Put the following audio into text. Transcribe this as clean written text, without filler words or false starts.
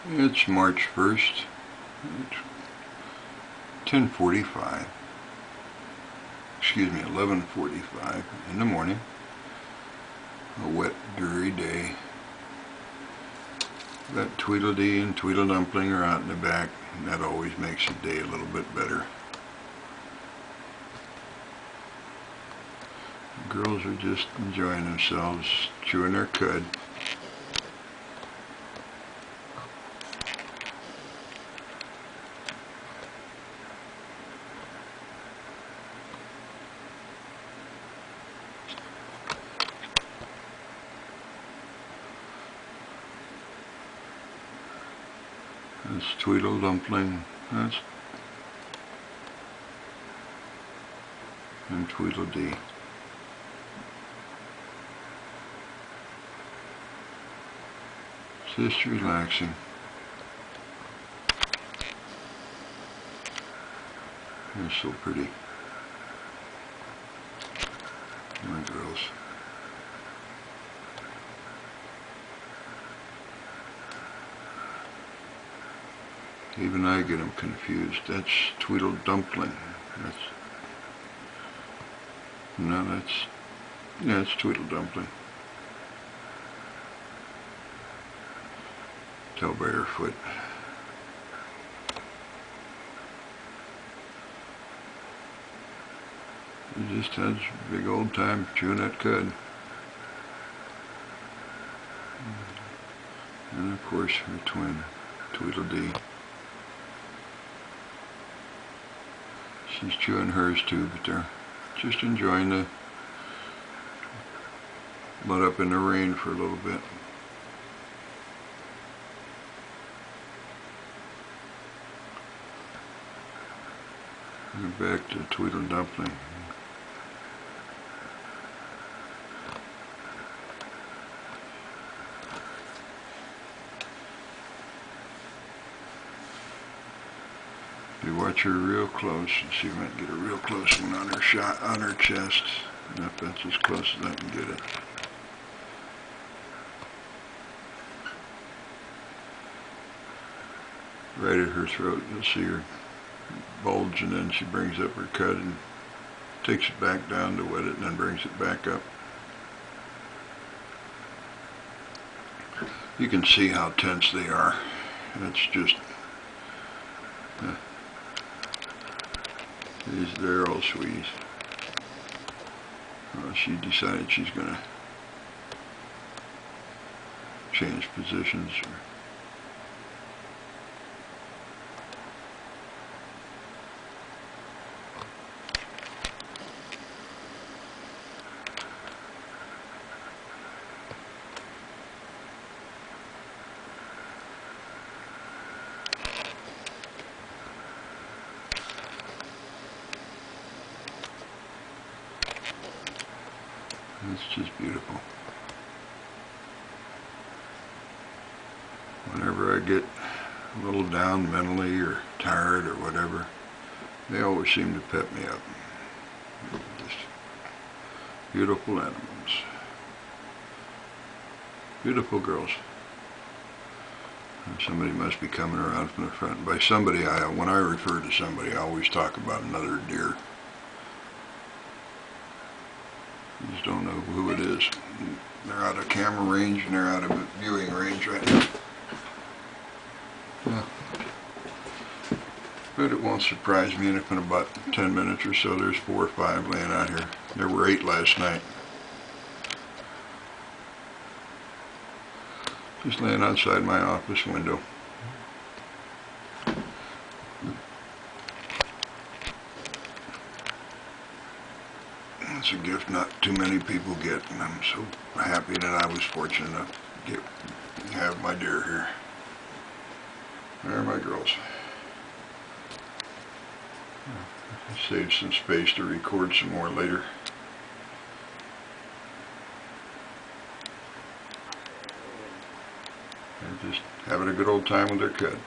It's March 1st. It's 10:45. Excuse me, 11:45 in the morning. A wet, dreary day. That Tweedle Dee and Tweedle Dumpling are out in the back, and that always makes the day a little bit better. The girls are just enjoying themselves, chewing their cud. That's Tweedle Dumpling. That's and Tweedle Dee. Just relaxing. They're so pretty. My girls. Even I get them confused. That's Tweedle Dumpling. It's Tweedle Dumpling. Tell by her foot. He just has a big old time chewing that cud. And of course her twin, Tweedle Dee. She's chewing hers too, but they're just enjoying the let up in the rain for a little bit. We're back to Tweedle Dumpling. You watch her real close and see if I can get a real close one on her chest. And if that's as close as I can get it. Right at her throat, you'll see her bulge, and then she brings up her cud and takes it back down to wet it, and then brings it back up. You can see how tense they are. It's just they're all sweeties. She decided she's gonna change positions. It's just beautiful. Whenever I get a little down mentally or tired or whatever, they always seem to pep me up. Just beautiful animals. Beautiful girls. And somebody must be coming around from the front. By somebody, when I refer to somebody, I always talk about another deer. I just don't know who it is. They're out of camera range and they're out of viewing range right now. Yeah. But it won't surprise me if in about 10 minutes or so there's 4 or 5 laying out here. There were 8 last night. Just laying outside my office window. It's a gift not too many people get, and I'm so happy that I was fortunate enough to have my deer here. There are my girls. Save some space to record some more later. They're just having a good old time with their cud.